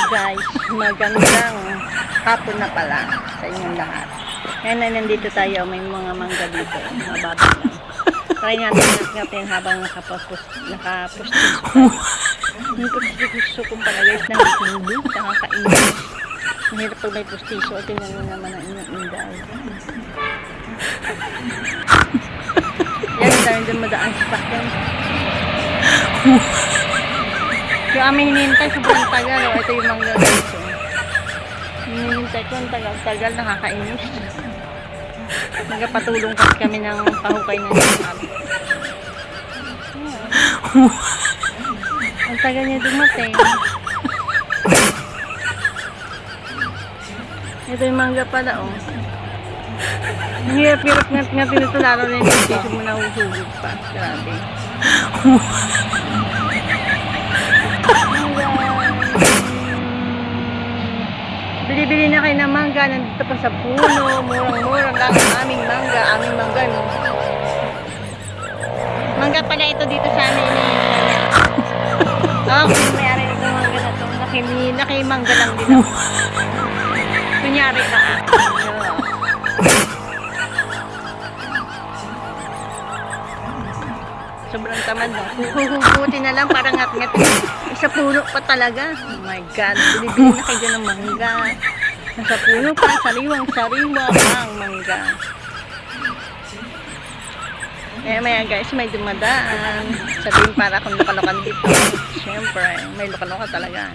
guys, magandang hapon na pala sa inyong lahat. Ngayon ay nandito tayo, may mga mangga dito, mababa lang. Try natin habang nakapustiso tayo. Yung pustiso kong pala guys, nakakindi, nakakainis. Mahirap pag may pustiso, at tingnan nyo naman ang inyong inday. Yan, ang dami din madaan sa sakyan. Yung aming hinihintay, sobrang tagal. O, ito yung mangga guys. Hinihintay ko, ang tagal, nakakainis. Nagpatulong kasi kami ng pahukay ng sinap. Ang tagal niya dumating. Ito yung mangga pala, oh. Ang hirap-hirap nga pinito, lalo na yung station mo nahuhulog pa. Grabe. Bili-bili na kayo ng mangga, nandito pa sa puno, murang-murang lang ang aming mangga, no. Mangga pala ito dito sa amin, mayari nito mangga na ito, nakimangga lang din ako. Kunyari na ako. Sobrang tamad, no? Huhugutin na lang, parang ngat-ngat. Sa puno pa talaga. Oh my God. Bili-bili na kayo dyan ng mangga. Nasa puno pa, sariwang-sariwa ang mangga. Maya guys, may dumadaan. Sabihin para akong lokalokan dito. Siyempre, may lokaloka talaga.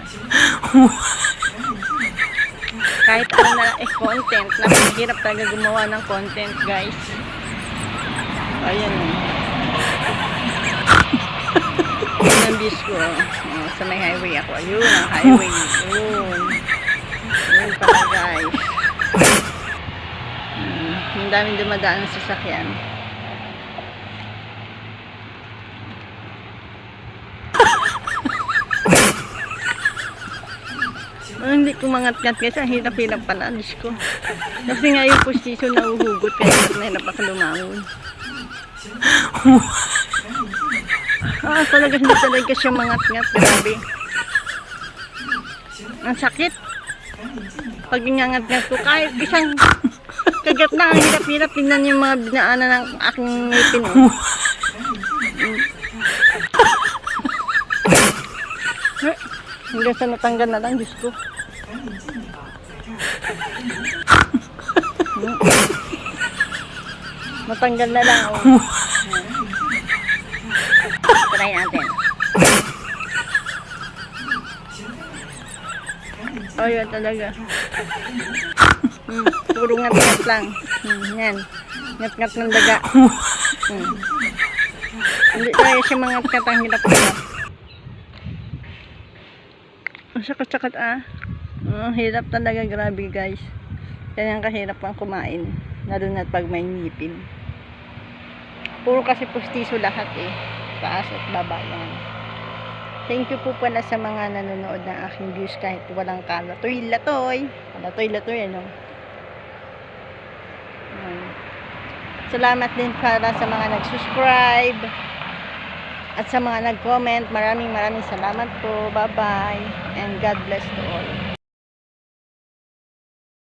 Kahit ano na content, napahirap talaga gumawa ng content guys. Ayan o. Yun ang bis ko. Sa may highway ako. Ayun ang highway. Yun pala guys. Ang daming dumadaan sa sasakyan. Hindi ko mangat-ngat kasi ang hirap-hirap pala. Diyos ko. Kasi nga yung pustiso na uhugot kaya hirap ako lumangon. Talaga hindi talaga siya mangat-ngat. Grabe. Ang sakit. Pag inangat-ngat ko, kahit isang kagat na, ang hirap-hirap. Tingnan yung mga binaanan ng aking ngipin. Hanggang sa natanggal na lang, Diyos ko. Natanggal na lang. Try natin. Oh, yun talaga. Puro ngat-ngat lang. Yan. Ngat-ngat ng daga. Hindi tayo siya mga ngat-ngat ang hirap-hirap. Ang sakit-sakit hirap talaga, grabe guys. Kaya kahirap ang kumain. Lalo na pag may ngipin. Puro kasi pustiso lahat taas at baba yan. Thank you po pala sa mga nanonood ng aking views kahit walang kalatoy-latoy. Kalatoy-latoy ano. Salamat din para sa mga nag-subscribe at sa mga nag-comment. Maraming salamat po. Bye-bye and God bless to all.